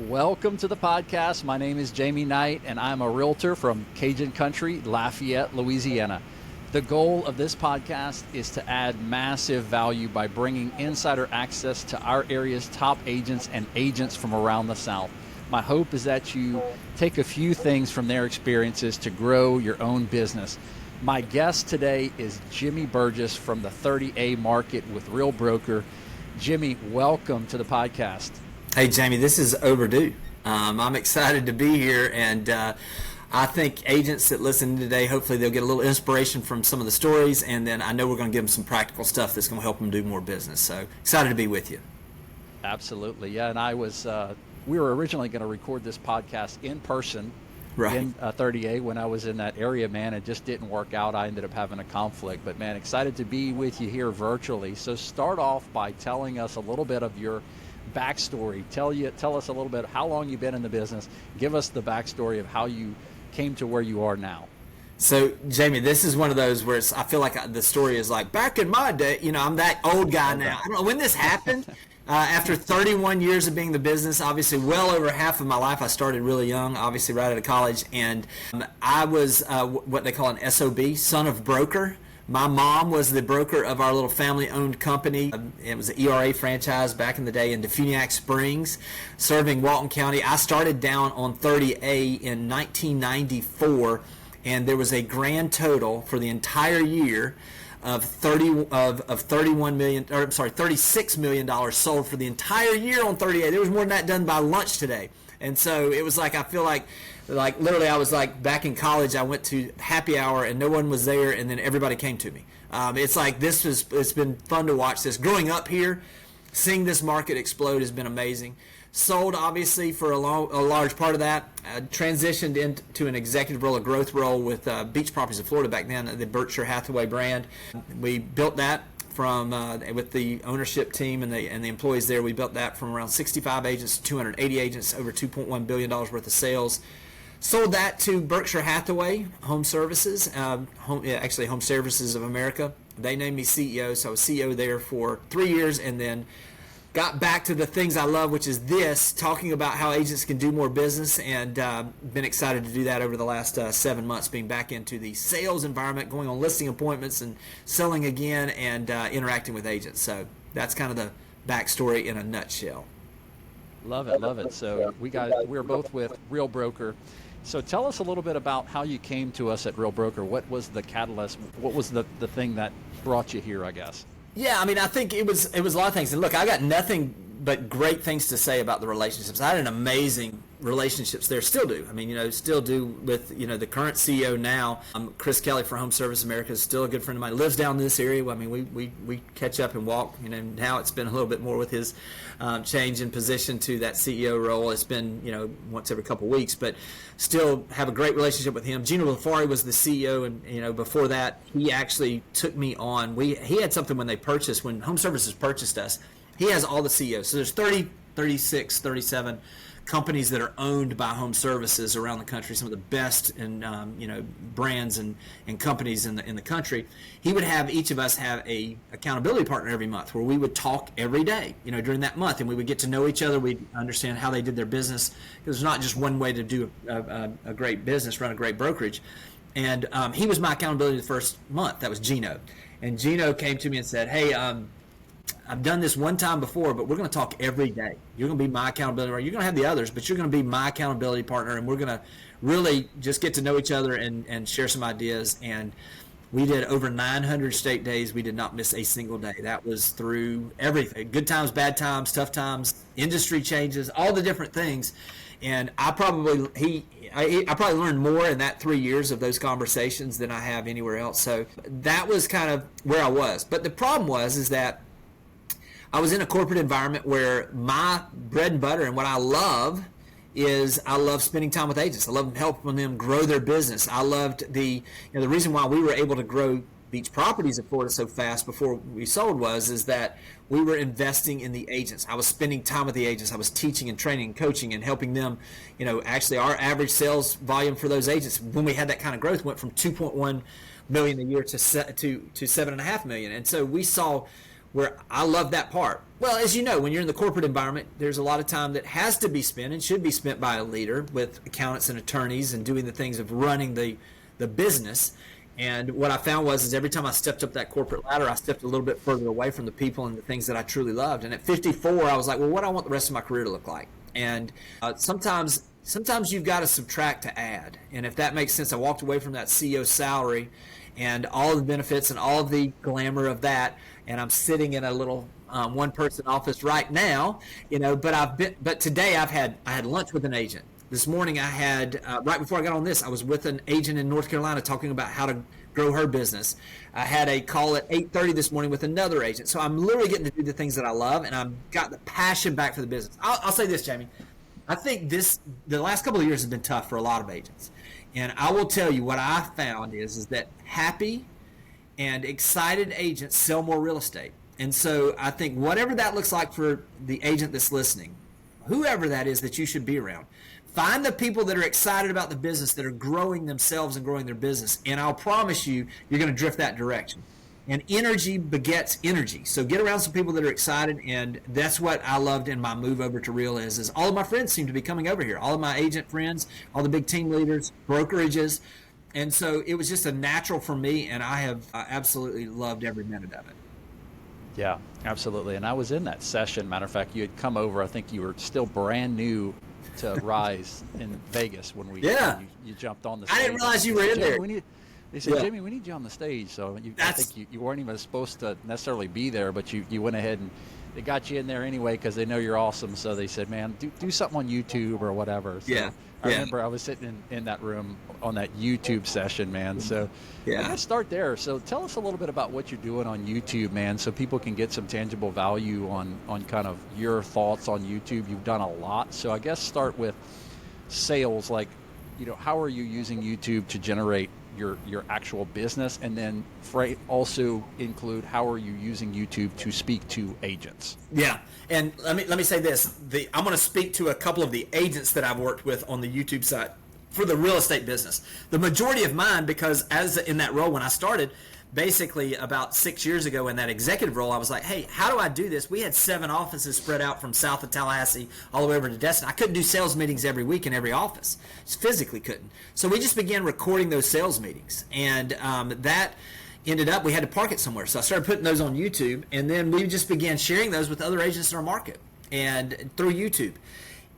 Welcome to the podcast. My name is Jamie Knight, and I'm a realtor from Cajun Country, Lafayette, Louisiana. The goal of this podcast is to add massive value by bringing insider access to our area's top agents and agents from around the South. My hope is that you take a few things from their experiences to grow your own business. My guest today is Jimmy Burgess from the 30A market with RealBroker. Jimmy, welcome to the podcast. Hey, Jamie, this is overdue. I'm excited to be here, and I think agents that listen today, hopefully they'll get a little inspiration from some of the stories, and then I know we're going to give them some practical stuff that's going to help them do more business. So excited to be with you. Absolutely, yeah. And we were originally going to record this podcast in person, right, in 30A when I was in that area, man. It just didn't work out. I ended up having a conflict, but man, excited to be with you here virtually. So start off by telling us a little bit of your backstory. Tell us a little bit how long you've been in the business. Give us the backstory of how you came to where you are now. So, Jamie, this is one of those where I feel like the story is like, back in my day, I'm that old guy now. I don't know when this happened. After 31 years of being in the business, obviously well over half of my life, I started really young, obviously right out of college, and I was what they call an SOB, son of broker. My mom was the broker of our little family-owned company. It was an ERA franchise back in the day in Defuniak Springs, serving Walton County. I started down on 30A in 1994, and there was a grand total for the entire year of $36 million sold for the entire year on 30A. There was more than that done by lunch today. And so it was like, I feel like literally I was like back in college, I went to happy hour and no one was there, and then everybody came to me. It's like it's been fun to watch this. Growing up here, seeing this market explode has been amazing. Sold obviously for a large part of that. Transitioned into an executive role, a growth role with Beach Properties of Florida back then, the Berkshire Hathaway brand. We built that from with the ownership team and the employees there. We built that from around 65 agents to 280 agents, over $2.1 billion worth of sales. Sold that to Berkshire Hathaway Home Services, Home Services of America. They named me CEO, so I was CEO there for 3 years, and then got back to the things I love, which is talking about how agents can do more business, and been excited to do that over the last 7 months, being back into the sales environment, going on listing appointments and selling again, and interacting with agents. So that's kind of the backstory in a nutshell. Love it. So we're both with RealBroker. So tell us a little bit about how you came to us at RealBroker. What was the catalyst? What was the thing that brought you here, I guess? Yeah, I mean, I think it was a lot of things. And look, I got nothing but great things to say about the relationships. I had an amazing relationships there, still do. I mean, still do with, the current CEO now. Chris Kelly for Home Service America is still a good friend of mine. Lives down in this area. I mean, we catch up and walk. Now it's been a little bit more with his change in position to that CEO role. It's been, once every couple of weeks, but still have a great relationship with him. Gino Lafari was the CEO, and, before that, he actually took me on. He had something when Home Services purchased us. He has all the CEOs. So there's 36, 37 companies that are owned by Home Services around the country, some of the best and brands and companies in the country. He would have each of us have a accountability partner every month where we would talk every day, during that month, and we would get to know each other. We'd understand how they did their business, because there's not just one way to do a great business, run a great brokerage. And he was my accountability the first month. That was Gino. And Gino came to me and said, hey, I've done this one time before, but we're going to talk every day. You're going to be my accountability partner. You're going to have the others, but you're going to be my accountability partner, and we're going to really just get to know each other and share some ideas. And we did over 900 state days. We did not miss a single day. That was through everything: good times, bad times, tough times, industry changes, all the different things. And I probably learned more in that 3 years of those conversations than I have anywhere else. So that was kind of where I was. But the problem is that I was in a corporate environment where my bread and butter and what I love is I love spending time with agents. I love helping them grow their business. I loved the reason why we were able to grow Beach Properties of Florida so fast before we sold is that we were investing in the agents. I was spending time with the agents. I was teaching and training and coaching and helping them. Actually our average sales volume for those agents when we had that kind of growth went from 2.1 million a year to 7.5 million. And so we saw where I love that part. Well, as you know, when you're in the corporate environment, there's a lot of time that has to be spent and should be spent by a leader with accountants and attorneys and doing the things of running the business. And what I found is every time I stepped up that corporate ladder, I stepped a little bit further away from the people and the things that I truly loved. And at 54, I was like, well, what do I want the rest of my career to look like? And sometimes you've got to subtract to add. And if that makes sense, I walked away from that CEO salary and all of the benefits and all of the glamour of that, and I'm sitting in a little one-person office right now, but today I had lunch with an agent. This morning I had, right before I got on this, I was with an agent in North Carolina talking about how to grow her business. I had a call at 8:30 this morning with another agent. So I'm literally getting to do the things that I love, and I've got the passion back for the business. I'll say this, Jamie. I think the last couple of years has been tough for a lot of agents. And I will tell you what I found is that happy and excited agents sell more real estate. And so I think whatever that looks like for the agent that's listening, whoever that is that you should be around, find the people that are excited about the business, that are growing themselves and growing their business. And I'll promise you, you're going to drift that direction. And energy begets energy. So get around some people that are excited, and that's what I loved in my move over to Real is all of my friends seem to be coming over here. All of my agent friends, all the big team leaders, brokerages. And so it was just a natural for me, and I have absolutely loved every minute of it. Yeah, absolutely. And I was in that session. Matter of fact, you had come over. I think you were still brand new to Rise in Vegas when you jumped on the stage. I didn't realize you were in there. They said, Jamie, we need you on the stage. So I think you weren't even supposed to necessarily be there, but you went ahead and they got you in there anyway because they know you're awesome. So they said, man, do something on YouTube or whatever. So I remember I was sitting in that room on that YouTube session, man. So let's start there. So tell us a little bit about what you're doing on YouTube, man, so people can get some tangible value on kind of your thoughts on YouTube. You've done a lot. So I guess start with sales, like, how are you using YouTube to generate your actual business, and then also include how are you using YouTube to speak to agents? Yeah, and let me say this: I'm going to speak to a couple of the agents that I've worked with on the YouTube side for the real estate business. The majority of mine, because as in that role when I started, basically about 6 years ago in that executive role, I was like, hey, how do I do this? We had 7 offices spread out from south of Tallahassee all the way over to Destin. I couldn't do sales meetings every week in every office. Just physically couldn't. So we just began recording those sales meetings. And that ended up, we had to park it somewhere. So I started putting those on YouTube. And then we just began sharing those with other agents in our market and through YouTube.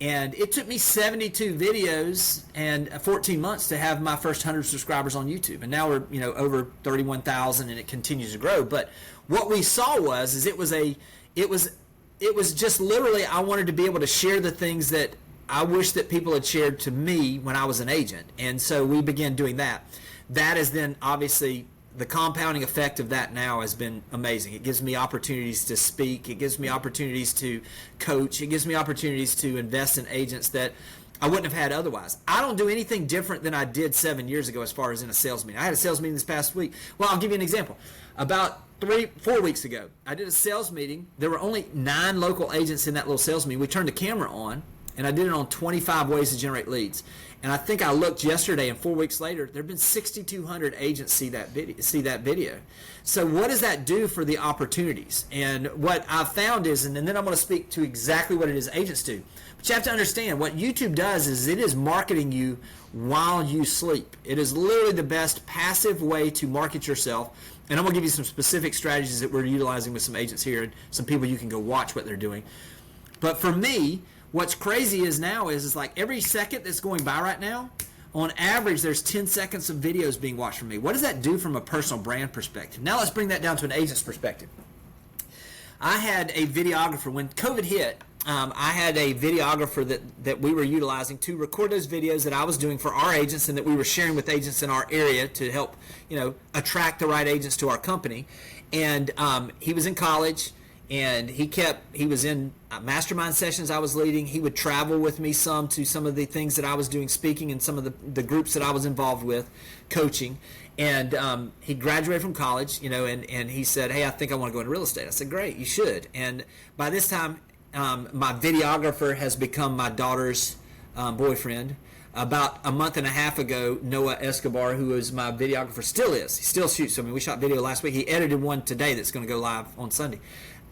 And it took me 72 videos and 14 months to have my first 100 subscribers on YouTube. And now we're, over 31,000, and it continues to grow. But what we saw was it was just literally, I wanted to be able to share the things that I wish that people had shared to me when I was an agent. And so we began doing that. That is then obviously the compounding effect of that now has been amazing. It gives me opportunities to speak. It gives me opportunities to coach. It gives me opportunities to invest in agents that I wouldn't have had otherwise. I don't do anything different than I did 7 years ago as far as in a sales meeting. I had a sales meeting this past week. Well, I'll give you an example. About 4 weeks ago, I did a sales meeting. There were only 9 local agents in that little sales meeting. We turned the camera on, and I did it on 25 ways to generate leads. And I think I looked yesterday, and 4 weeks later, there have been 6,200 agents see that video. So what does that do for the opportunities? And what I've found is, and then I'm going to speak to exactly what it is agents do. But you have to understand, what YouTube does is it is marketing you while you sleep. It is literally the best passive way to market yourself. And I'm going to give you some specific strategies that we're utilizing with some agents here and some people you can go watch what they're doing. But for me, what's crazy is now is like every second that's going by right now, on average, there's 10 seconds of videos being watched from me. What does that do from a personal brand perspective? Now let's bring that down to an agent's perspective. I had a videographer, when COVID hit, I had a videographer that we were utilizing to record those videos that I was doing for our agents and that we were sharing with agents in our area to help, attract the right agents to our company. And he was in college. And he was in mastermind sessions I was leading. He would travel with me to some of the things that I was doing, speaking in some of the groups that I was involved with, coaching. And he graduated from college, and he said, hey, I think I want to go into real estate. I said, great, you should. And by this time, my videographer has become my daughter's boyfriend. About a month and a half ago, Noah Escobar, who is my videographer, still is. He still shoots. I mean, we shot video last week. He edited one today that's going to go live on Sunday.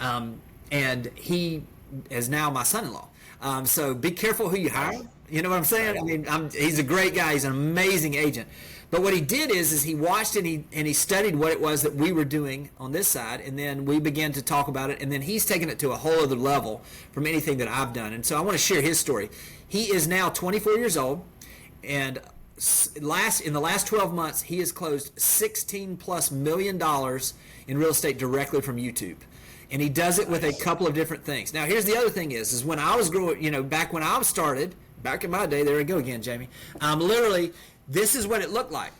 And he is now my son-in-law. So be careful who you hire. You know what I'm saying? I mean, he's a great guy. He's an amazing agent. But what he did is he watched and he studied what it was that we were doing on this side, and then we began to talk about it, and then he's taken it to a whole other level from anything that I've done. And so I want to share his story. He is now 24 years old, and in the last 12 months, he has closed $16+ million in real estate directly from YouTube. And he does it with a couple of different things. Now, here's the other thing is when I was growing, back when I started, back in my day, there we go again, Jamie. Literally, this is what it looked like.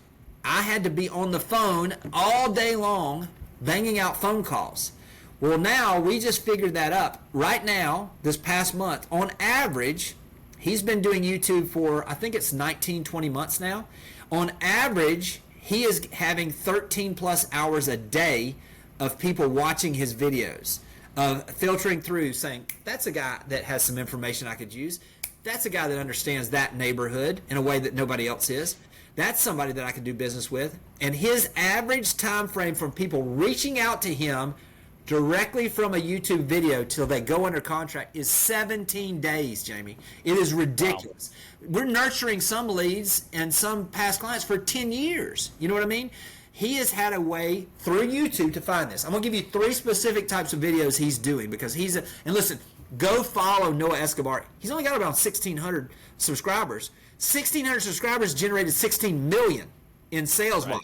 I had to be on the phone all day long, banging out phone calls. Well, now we just figured that up. Right now, this past month, on average, he's been doing YouTube for, I think it's 19, 20 months now. On average, he is having 13+ hours a day of people watching his videos, of filtering through, saying, that's a guy that has some information I could use. That's a guy that understands that neighborhood in a way that nobody else is. That's somebody that I could do business with. And his average time frame from people reaching out to him directly from a YouTube video till they go under contract is 17 days, Jamie. It is ridiculous. Wow. We're nurturing some leads and some past clients for 10 years. You know what I mean? He has had a way through YouTube to find this. I'm going to give you 3 specific types of videos he's doing because and listen, go follow Noah Escobar. He's only got around 1,600 subscribers. 1,600 subscribers generated $16 million in sales volume.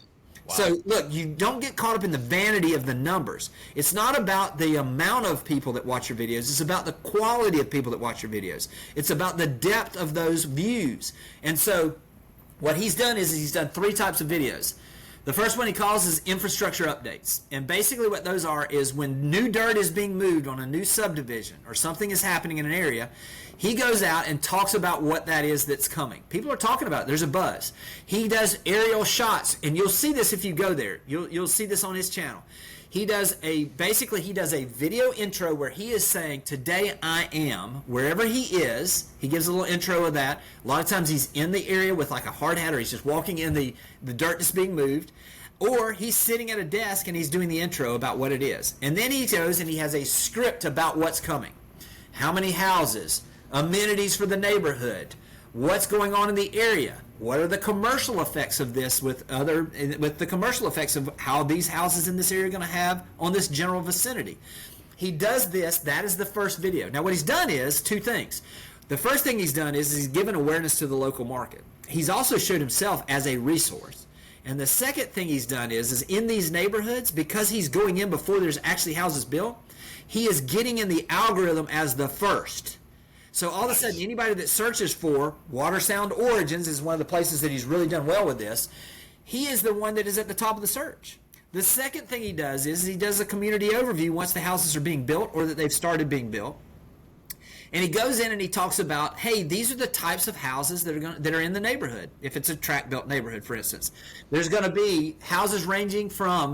Wow. So look, you don't get caught up in the vanity of the numbers. It's not about the amount of people that watch your videos. It's about the quality of people that watch your videos. It's about the depth of those views. And so what he's done is he's done 3 types of videos. The first one he calls is infrastructure updates. And basically what those are is when new dirt is being moved on a new subdivision or something is happening in an area, he goes out and talks about what that is that's coming. People are talking about it. There's a buzz. He does aerial shots, and you'll see this if you go there. You'll see this on his channel. He does a video intro where he is saying, today I am, wherever he is. He gives a little intro of that. A lot of times he's in the area with like a hard hat, or he's just walking in the dirt that's being moved. Or he's sitting at a desk and he's doing the intro about what it is. And then he goes and he has a script about what's coming. How many houses, amenities for the neighborhood, what's going on in the area, what are the commercial effects of this with the commercial effects of how these houses in this area are going to have on this general vicinity. He does this. That is the first video. Now what he's done is 2 things. The first thing he's done is he's given awareness to the local market. He's also showed himself as a resource. And the second thing he's done is in these neighborhoods, because he's going in before there's actually houses built, he is getting in the algorithm as the first. So all of a sudden, anybody that searches for Water Sound Origins is one of the places that he's really done well with this. He is the one that is at the top of the search. The second thing he does is he does a community overview once the houses are being built or that they've started being built. And he goes in and he talks about, hey, these are the types of houses that are in the neighborhood. If it's a tract-built neighborhood, for instance, there's going to be houses ranging from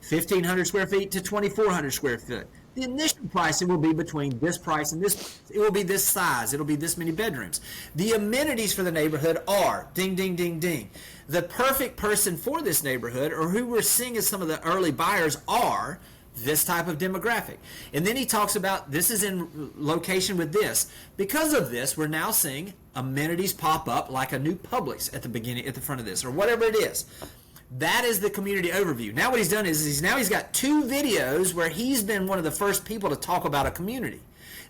1,500 square feet to 2,400 square feet. The initial pricing will be between this price and this. It will be this size. It'll be this many bedrooms. The amenities for the neighborhood are ding, ding, ding, ding. The perfect person for this neighborhood, or who we're seeing as some of the early buyers, are this type of demographic. And then he talks about this is in location with this. Because of this, we're now seeing amenities pop up like a new Publix at the front of this, or whatever it is. That is the community overview. Now what he's done is he's got 2 videos where he's been one of the first people to talk about a community.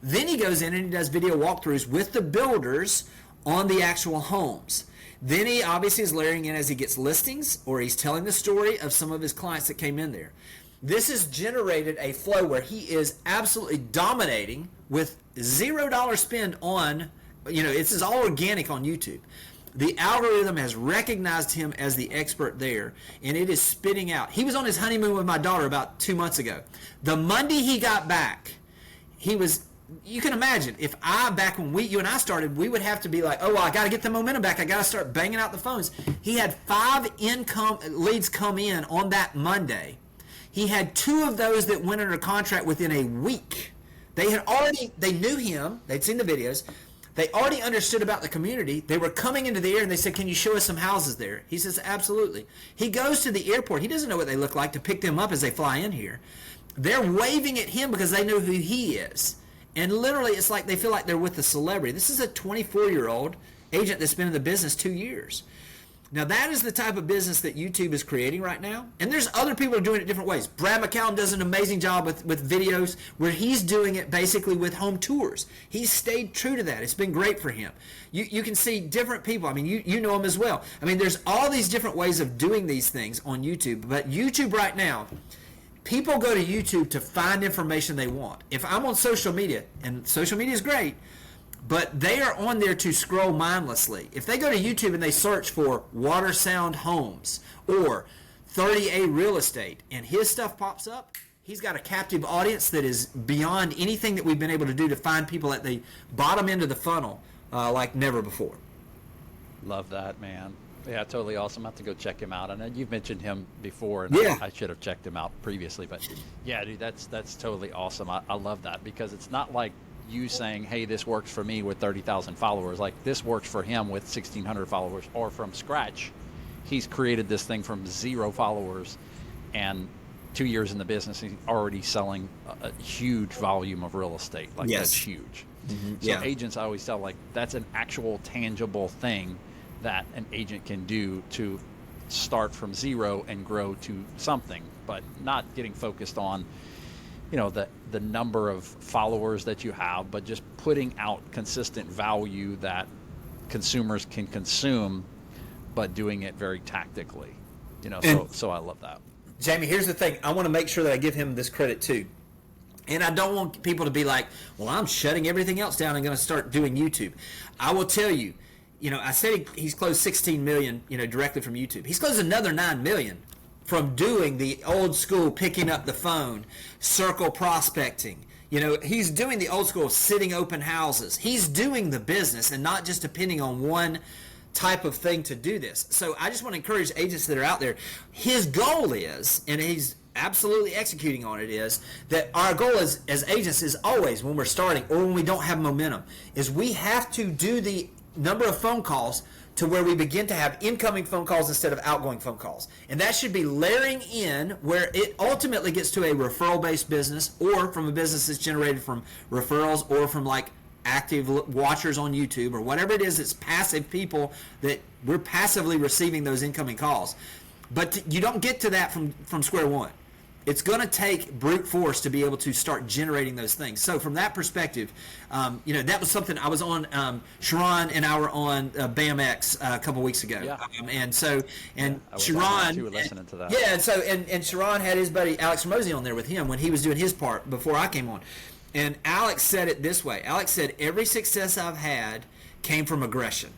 Then he goes in and he does video walkthroughs with the builders on the actual homes. Then he obviously is layering in as he gets listings, or he's telling the story of some of his clients that came in there. This has generated a flow where he is absolutely dominating with $0 spend on, this is all organic on YouTube. The algorithm has recognized him as the expert there, and it is spitting out. He was on his honeymoon with my daughter about 2 months ago. The Monday he got back, you can imagine, if back when you and I started, we would have to be like, I got to get the momentum back. I got to start banging out the phones. He had 5 income leads come in on that Monday. He had 2 of those that went under contract within a week. They knew him. They'd seen the videos. They already understood about the community. They were coming into the air and they said, can you show us some houses there? He says, absolutely. He goes to the airport. He doesn't know what they look like to pick them up as they fly in here. They're waving at him because they know who he is. And literally, it's like they feel like they're with a celebrity. This is a 24-year-old agent that's been in the business 2 years. Now, that is the type of business that YouTube is creating right now. And there's other people who are doing it different ways. Brad McCallum does an amazing job with videos where he's doing it basically with home tours. He's stayed true to that. It's been great for him. You can see different people. I mean, you know him as well. I mean, there's all these different ways of doing these things on YouTube. But YouTube right now, people go to YouTube to find information they want. If I'm on social media, and social media is great, but they are on there to scroll mindlessly. If they go to YouTube and they search for water sound homes or 30A real estate and his stuff pops up, he's got a captive audience that is beyond anything that we've been able to do to find people at the bottom end of the funnel like never before. Love that, man. Yeah, totally awesome. I have to go check him out. I know you've mentioned him before, and Yeah. I should have checked him out previously. But yeah, dude, that's totally awesome. I love that because it's not like you saying, hey, this works for me with 30,000 followers. Like, this works for him with 1,600 followers, or from scratch. He's created this thing from 0 followers, and 2 years in the business, he's already selling a huge volume of real estate. Like, Yes. that's huge. Mm-hmm. So Yeah. agents, I always tell, like, that's an actual tangible thing that an agent can do to start from 0 and grow to something, but not getting focused on, you know, the number of followers that you have, but just putting out consistent value that consumers can consume, but doing it very tactically. You know, so I love that. Jamie, here's the thing. I want to make sure that I give him this credit too. And I don't want people to be like, well, I'm shutting everything else down and going to start doing YouTube. I will tell you, you know, I said he's closed 16 million, you know, directly from YouTube. He's closed another 9 million from doing the old school, picking up the phone, circle prospecting. You know, he's doing the old school sitting open houses. He's doing the business and not just depending on one type of thing to do this. So I just want to encourage agents that are out there. His goal is, and he's absolutely executing on it, is that our goal is, as agents, is always when we're starting or when we don't have momentum, is we have to do the number of phone calls to where we begin to have incoming phone calls instead of outgoing phone calls. And that should be layering in where it ultimately gets to a referral-based business, or from a business that's generated from referrals, or from like active watchers on YouTube, or whatever it is. It's passive people that we're passively receiving those incoming calls. But you don't get to that from square one. It's going to take brute force to be able to start generating those things. So from that perspective, you know, that was something I was on. Sharon and I were on BAMX a couple weeks ago, Yeah. and Sharon, Sharon, listening to that. yeah, and so and Sharon had his buddy Alex Ramosi on there with him when he was doing his part before I came on, and Alex said it this way. Alex said, every success I've had came from aggression.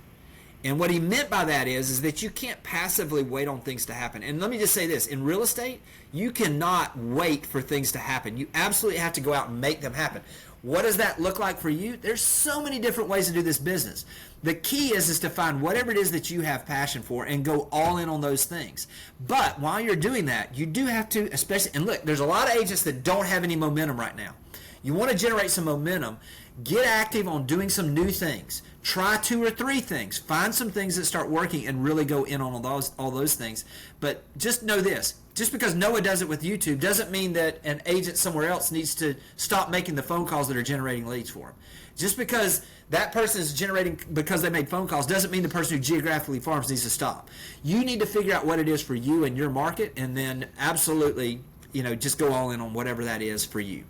And what he meant by that is that you can't passively wait on things to happen. And let me just say this. In real estate, you cannot wait for things to happen. You absolutely have to go out and make them happen. What does that look like for you? There's so many different ways to do this business. The key is to find whatever it is that you have passion for and go all in on those things. But while you're doing that, you do have to, especially, and look, there's a lot of agents that don't have any momentum right now. You want to generate some momentum. Get active on doing some new things. Try 2 or 3 things. Find some things that start working and really go in on all those things. But just know this. Just because Noah does it with YouTube doesn't mean that an agent somewhere else needs to stop making the phone calls that are generating leads for him. Just because that person is generating because they made phone calls doesn't mean the person who geographically farms needs to stop. You need to figure out what it is for you and your market, and then absolutely, you know, just go all in on whatever that is for you.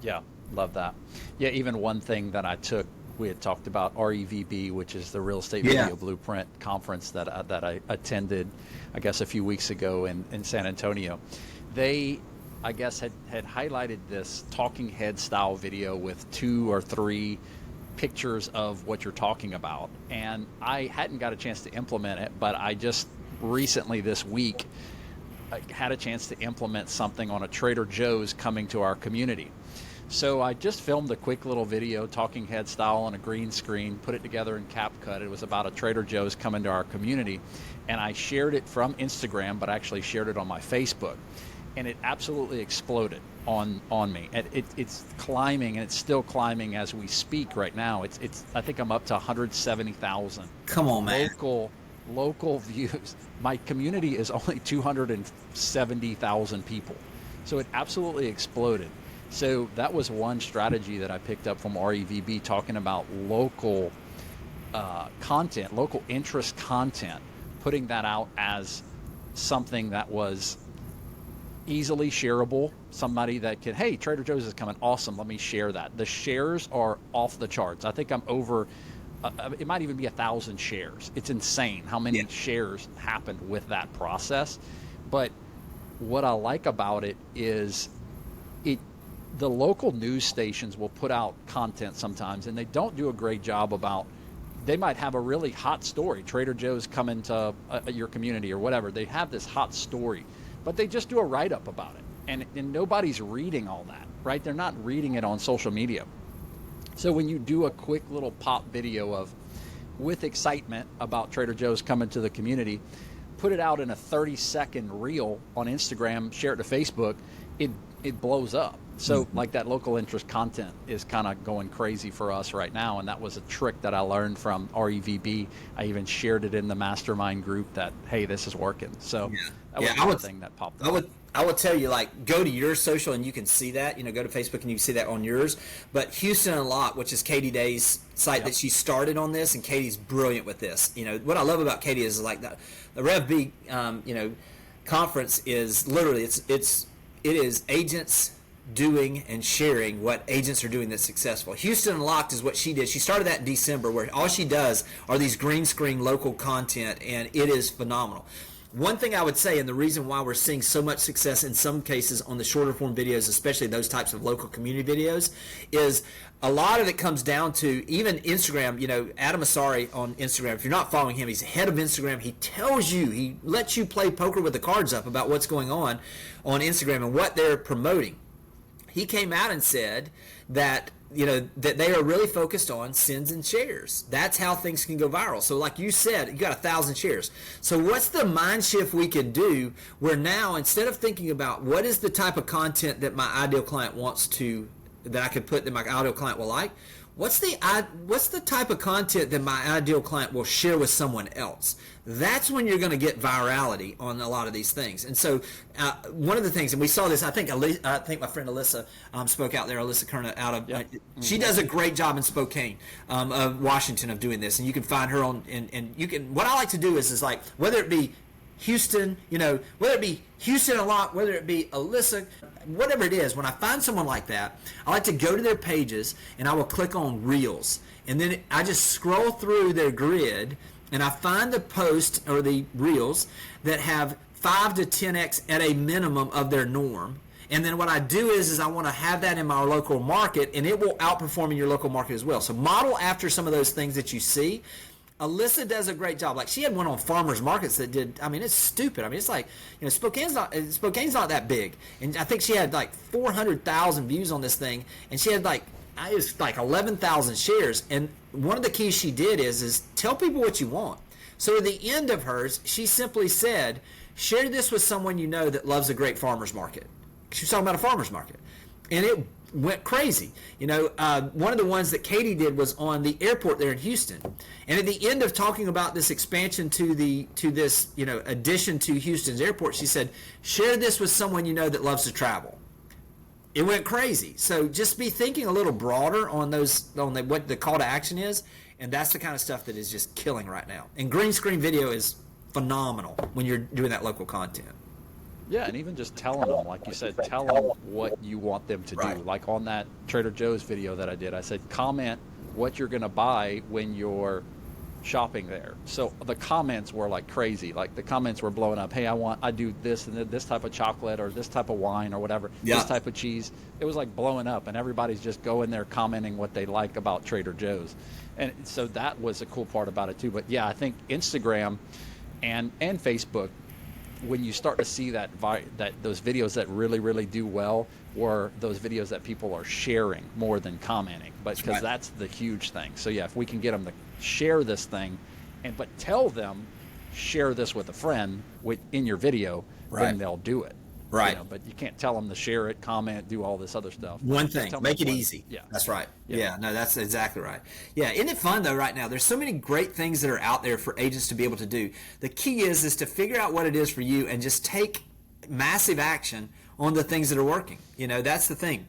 Yeah, love that. Yeah, even one thing that I took, we had talked about REVB, which is the Real Estate Video Blueprint conference that I attended, I guess, a few weeks ago in San Antonio. They, I guess, had highlighted this talking head style video with 2 or 3 pictures of what you're talking about. And I hadn't got a chance to implement it, but I just recently this week had a chance to implement something on a Trader Joe's coming to our community. So I just filmed a quick little video, talking head style on a green screen, put it together in CapCut. It was about a Trader Joe's coming to our community, and I shared it from Instagram, but actually shared it on my Facebook. and it absolutely exploded on me. And it's climbing, and it's still climbing as we speak right now. It's I think I'm up to 170,000 Come on, man. local views. My community is only 270,000 people, so it absolutely exploded. So that was one strategy that I picked up from REVB, talking about local content, local interest content, putting that out as something that was easily shareable. Somebody that could, hey, Trader Joe's is coming, awesome, let me share that. The shares are off the charts. I think I'm over, it might even be 1,000 shares. It's insane how many shares happened with that process. But what I like about it is the local news stations will put out content sometimes, and they don't do a great job about, they might have a really hot story, Trader Joe's coming to your community or whatever. They have this hot story, but they just do a write-up about it. And nobody's reading all that, right? They're not reading it on social media. So when you do a quick little pop video of, with excitement about Trader Joe's coming to the community, put it out in a 30-second reel on Instagram, share it to Facebook, it blows up. So like that local interest content is kind of going crazy for us right now, and that was a trick that I learned from REVB. I even shared it in the mastermind group that, hey, this is working. So that was one thing that popped up. I would tell you, like, go to your social and you can see that. Go to Facebook and you can see that on yours. But Houston Unlocked, which is Katie Day's site that she started on this, and Katie's brilliant with this. What I love about Katie is like the RevB, conference is literally it is agents doing and sharing what agents are doing that's successful. Houston Unlocked is what she did. She started that in December, where all she does are these green screen local content, and it is phenomenal. One thing I would say, and the reason why we're seeing so much success in some cases on the shorter form videos, especially those types of local community videos, is a lot of it comes down to even Instagram. Adam Asari on Instagram, if you're not following him, he's head of Instagram. He tells you, he lets you play poker with the cards up about what's going on Instagram and what they're promoting. He came out and said that that they are really focused on sends and shares. That's how things can go viral. So like you said, you got 1,000 shares. So what's the mind shift we can do where now, instead of thinking about what is the type of content that my ideal client that I could put that my ideal client will like, what's the type of content that my ideal client will share with someone else? That's when you're going to get virality on a lot of these things. And so one of the things, and we saw this, I think my friend Alyssa spoke out there, Alyssa Kerna out of, she does a great job in Spokane, of Washington, of doing this. And you can find her on, and you can, what I like to do is like, whether it be Houston, whether it be Houston a lot, whether it be Alyssa, whatever it is, when I find someone like that, I like to go to their pages and I will click on Reels. And then I just scroll through their grid and I find the post or the Reels that have 5 to 10x at a minimum of their norm. And then what I do is I want to have that in my local market, and it will outperform in your local market as well. So model after some of those things that you see. Alyssa does a great job. Like, she had one on farmers markets that did, it's stupid. It's like, Spokane's not that big. And I think she had like 400,000 views on this thing, and she had it was like 11,000 shares. And one of the keys she did is tell people what you want. So at the end of hers, she simply said, share this with someone you know that loves a great farmers market. She was talking about a farmers market. And it went crazy. One of the ones that Katie did was on the airport there in Houston. And at the end of talking about this expansion to this addition to Houston's airport, she said, share this with someone you know that loves to travel. It went crazy. So just be thinking a little broader on what the call to action is, and that's the kind of stuff that is just killing right now. And green screen video is phenomenal when you're doing that local content. Yeah, and even just telling them, like you said, tell them what you want them to do. Like on that Trader Joe's video that I did, I said, comment what you're going to buy when you're shopping there. So the comments were like crazy. Like the comments were blowing up. Hey, I do this and this type of chocolate or this type of wine or whatever, this type of cheese. It was like blowing up, and everybody's just going there commenting what they like about Trader Joe's. And so that was a cool part about it too. But yeah, I think Instagram and Facebook, when you start to see that those videos that really do well were those videos that people are sharing more than commenting, because that's the huge thing. So yeah, if we can get them to share this thing, but tell them, share this with a friend in your video, then they'll do it. Right. But you can't tell them to share it, comment, do all this other stuff. One Just thing, tell them make it what- easy. Yeah. That's right. Yeah. Yeah, no, that's exactly right. Yeah, isn't it fun though right now? There's so many great things that are out there for agents to be able to do. The key is to figure out what it is for you and just take massive action on the things that are working. That's the thing.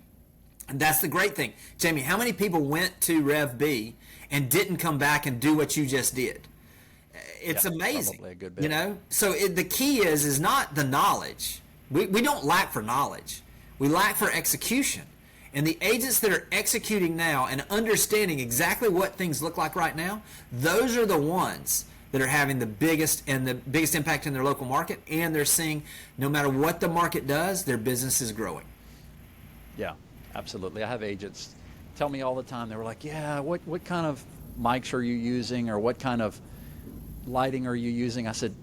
And that's the great thing. Jamie, how many people went to Rev B and didn't come back and do what you just did? It's amazing. Probably a good bit. So the key is not the knowledge. We don't lack for knowledge. We lack for execution. And the agents that are executing now and understanding exactly what things look like right now, those are the ones that are having the biggest impact in their local market, and they're seeing no matter what the market does, their business is growing. Yeah, absolutely. I have agents tell me all the time, they were like, yeah, what kind of mics are you using, or what kind of lighting are you using? I said,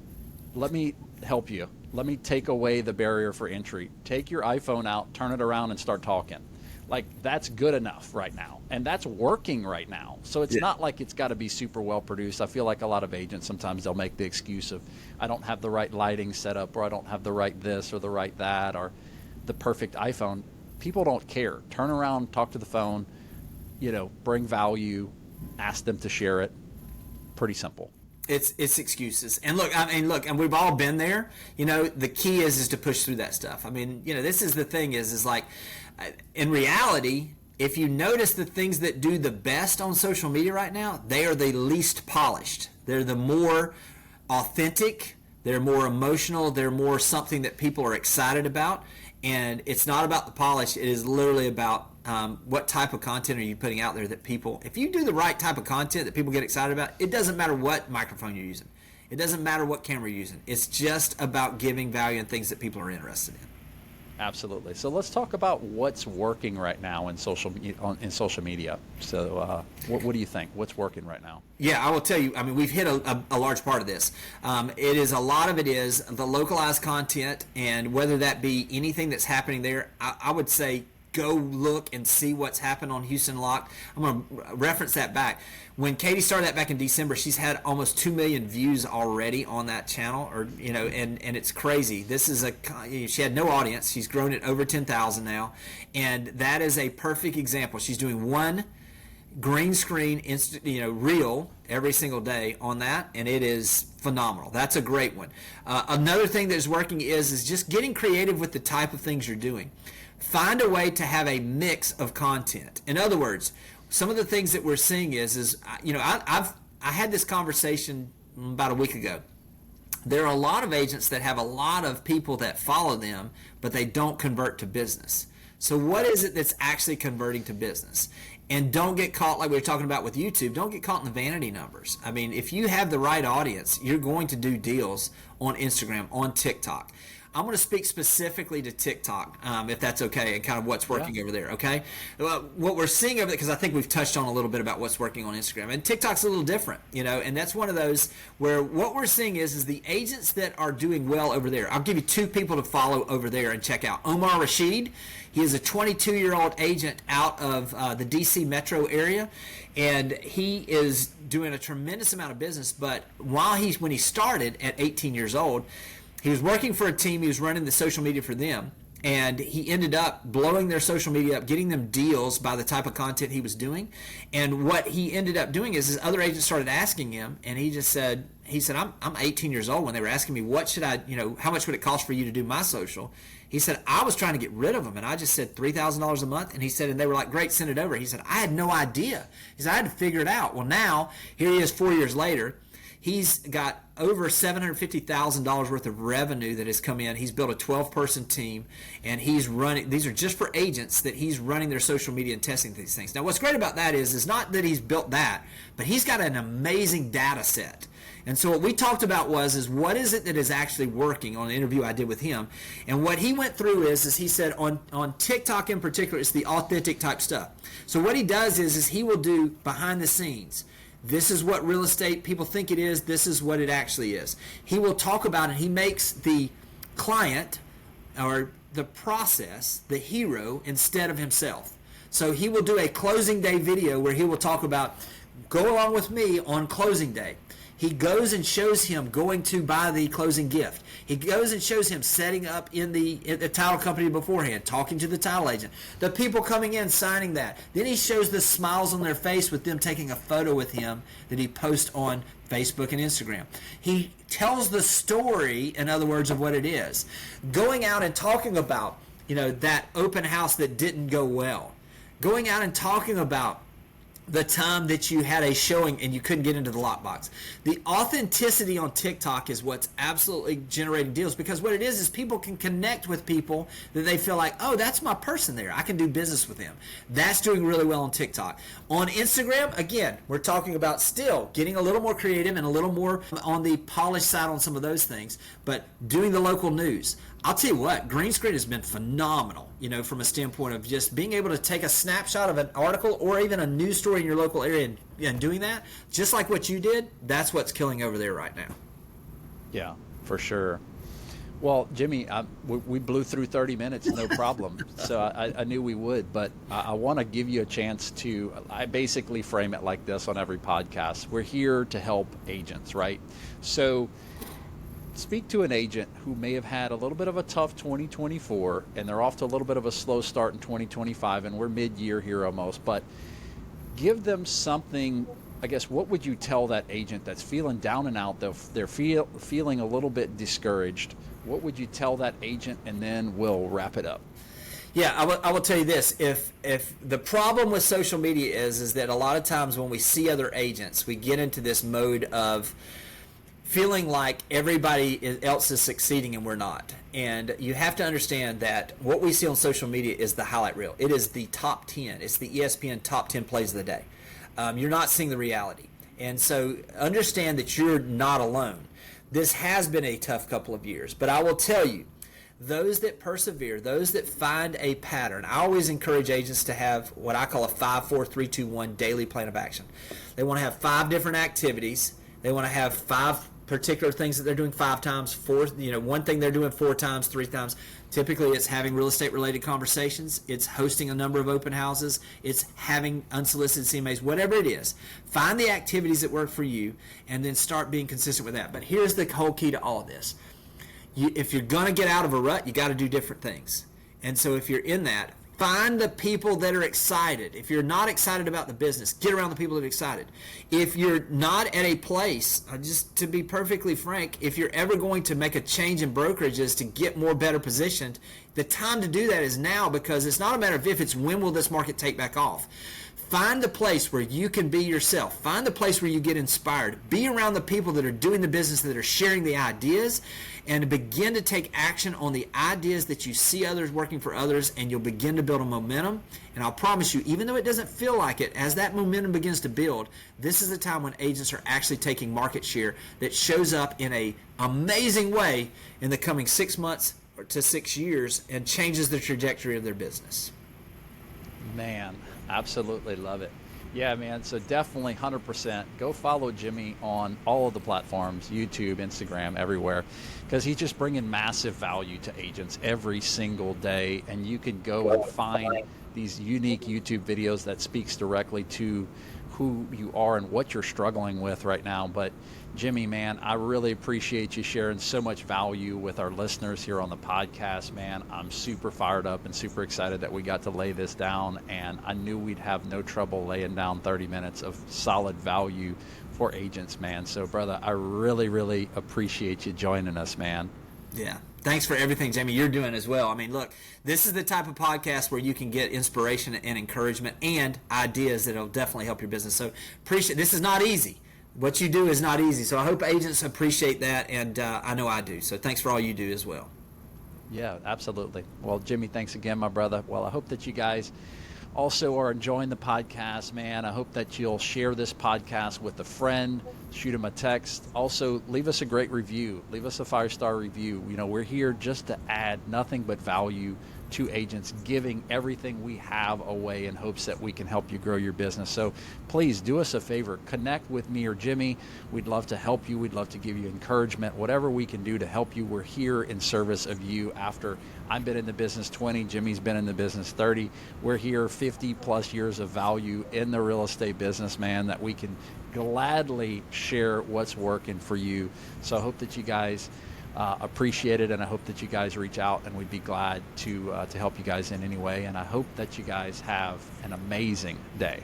let me help you. Let me take away the barrier for entry. Take your iPhone out, turn it around, and start talking. Like, that's good enough right now, and that's working right now. So it's not like it's got to be super well produced. I feel like a lot of agents, sometimes they'll make the excuse of, I don't have the right lighting set up, or I don't have the right this or the right that, or the perfect iPhone. People don't care. Turn around, talk to the phone, bring value, ask them to share it. Pretty simple. It's excuses. And look, and we've all been there. The key is to push through that stuff. This is the thing is like, in reality, if you notice the things that do the best on social media right now, they are the least polished. They're the more authentic. They're more emotional. They're more something that people are excited about. And it's not about the polish. It is literally about what type of content are you putting out there that people, if you do the right type of content that people get excited about, it doesn't matter what microphone you're using. It doesn't matter what camera you're using. It's just about giving value and things that people are interested in. Absolutely. So let's talk about what's working right now in social media. So what do you think? What's working right now? Yeah, I will tell you. We've hit a large part of this. A lot of it is the localized content, and whether that be anything that's happening there, I would say go look and see what's happened on Houston Locked. I'm going to reference that back. When Katie started that back in December, she's had almost 2 million views already on that channel, and it's crazy. This is she had no audience. She's grown it over 10,000 now, and that is a perfect example. She's doing one green screen reel every single day on that, and it is phenomenal. That's a great one. Another thing that is working is just getting creative with the type of things you're doing. Find a way to have a mix of content. In other words, some of the things that we're seeing is I had this conversation about a week ago. There are a lot of agents that have a lot of people that follow them, but they don't convert to business. So what is it that's actually converting to business? And don't get caught, like we were talking about with YouTube, don't get caught in the vanity numbers. If you have the right audience, you're going to do deals on Instagram, on TikTok. I'm going to speak specifically to TikTok, if that's okay, and kind of what's working over there, okay? What we're seeing over there, because I think we've touched on a little bit about what's working on Instagram, and TikTok's a little different, and that's one of those where what we're seeing is the agents that are doing well over there. I'll give you 2 people to follow over there and check out. Omar Rashid, he is a 22-year-old agent out of the DC metro area, and he is doing a tremendous amount of business, but when he started at 18 years old, he was working for a team. He was running the social media for them, and he ended up blowing their social media up, getting them deals by the type of content he was doing. And what he ended up doing is his other agents started asking him, and he said, I'm 18 years old. When they were asking me, what should I, how much would it cost for you to do my social? He said, I was trying to get rid of them, and I just said $3,000 a month. And he said, and they were like, great, send it over. He said, I had no idea. He said, I had to figure it out. Well, now, here he is 4 years later. He's got over $750,000 worth of revenue that has come in. He's built a 12-person team, and he's running. These are just for agents that he's running their social media and testing these things. Now, what's great about that is not that he's built that, but he's got an amazing data set. And so what we talked about is what is it that is actually working on an interview I did with him. And what he went through is he said on TikTok in particular, it's the authentic type stuff. So what he does is he will do behind the scenes. This is what real estate people think it is. This is what it actually is. He will talk about it. He makes the client or the process the hero instead of himself. So he will do a closing day video where he will talk about, go along with me on closing day. He goes and shows him going to buy the closing gift. He goes and shows him setting up in the title company beforehand, talking to the title agent, the people coming in signing that. Then he shows the smiles on their face with them taking a photo with him that he posts on Facebook and Instagram. He tells the story, in other words, of what it is. Going out and talking about, that open house that didn't go well. Going out and talking about the time that you had a showing and you couldn't get into the lockbox. The authenticity on TikTok is what's absolutely generating deals, because what it is people can connect with people that they feel like, oh, that's my person there. I can do business with them. That's doing really well on TikTok. On Instagram, again, we're talking about still getting a little more creative and a little more on the polished side on some of those things, but doing the local news. I'll tell you what, green screen has been phenomenal, from a standpoint of just being able to take a snapshot of an article or even a news story in your local area and doing that, just like what you did. That's what's killing over there right now. Yeah, for sure. Well, Jimmy, we blew through 30 minutes, no problem. So I knew we would, but I want to give you a chance to, I basically frame it like this on every podcast. We're here to help agents, right? So speak to an agent who may have had a little bit of a tough 2024 and they're off to a little bit of a slow start in 2025, and we're mid-year here almost, but give them something. I guess, what would you tell that agent that's feeling down and out, they're feeling a little bit discouraged? What would you tell that agent, and then we'll wrap it up? Yeah, I will tell you this. If the problem with social media is that a lot of times when we see other agents, we get into this mode of feeling like everybody else is succeeding and we're not. And you have to understand that what we see on social media is the highlight reel. It is the top 10. It's the ESPN top 10 plays of the day. You're not seeing the reality. And so understand that you're not alone. This has been a tough couple of years. But I will tell you, those that persevere, those that find a pattern, I always encourage agents to have what I call a 5-4-3-2-1 daily plan of action. They want to have 5 different activities. They want to have 5 particular things that they're doing 5 times, 4, one thing they're doing 4 times, 3 times. Typically, it's having real estate related conversations. It's hosting a number of open houses. It's having unsolicited CMAs, whatever it is. Find the activities that work for you and then start being consistent with that. But here's the whole key to all of this. If you're going to get out of a rut, you got to do different things. And so if you're in that, find the people that are excited. If you're not excited about the business, get around the people that are excited. If you're not at a place, just to be perfectly frank, if you're ever going to make a change in brokerages to get more better positioned, the time to do that is now, because it's not a matter of if, it's when will this market take back off. Find the place where you can be yourself. Find the place where you get inspired. Be around the people that are doing the business, that are sharing the ideas, and begin to take action on the ideas that you see others working for others, and you'll begin to build a momentum. And I'll promise you, even though it doesn't feel like it, as that momentum begins to build, this is the time when agents are actually taking market share that shows up in an amazing way in the coming 6 months to 6 years and changes the trajectory of their business. Man, absolutely love it. Yeah, man. So definitely 100% go follow Jimmy on all of the platforms, YouTube, Instagram, everywhere, because he's just bringing massive value to agents every single day. And you can go and find these unique YouTube videos that speaks directly to who you are and what you're struggling with right now. But Jimmy, man, I really appreciate you sharing so much value with our listeners here on the podcast, man. I'm super fired up and super excited that we got to lay this down, and I knew we'd have no trouble laying down 30 minutes of solid value for agents, man. So, brother, I really, really appreciate you joining us, man. Yeah. Thanks for everything, Jamie, you're doing as well. I mean, look, this is the type of podcast where you can get inspiration and encouragement and ideas that will definitely help your business. So appreciate. This is not easy. What you do is not easy. So I hope agents appreciate that, and I know I do. So thanks for all you do as well. Yeah, absolutely. Well, Jimmy, thanks again, my brother. Well, I hope that you guys also are enjoying the podcast, man. I hope that you'll share this podcast with a friend, shoot them a text. Also, leave us a great review. Leave us a 5-star review. You know, we're here just to add nothing but value two agents giving everything we have away in hopes that we can help you grow your business. So please do us a favor, connect with me or Jimmy. We'd love to help you. We'd love to give you encouragement, whatever we can do to help you. We're here in service of you. After I've been in the business 20, Jimmy's been in the business 30. We're here 50 plus years of value in the real estate business, man, that we can gladly share what's working for you. So I hope that you guys appreciate it, and I hope that you guys reach out, and we'd be glad to help you guys in any way. And I hope that you guys have an amazing day.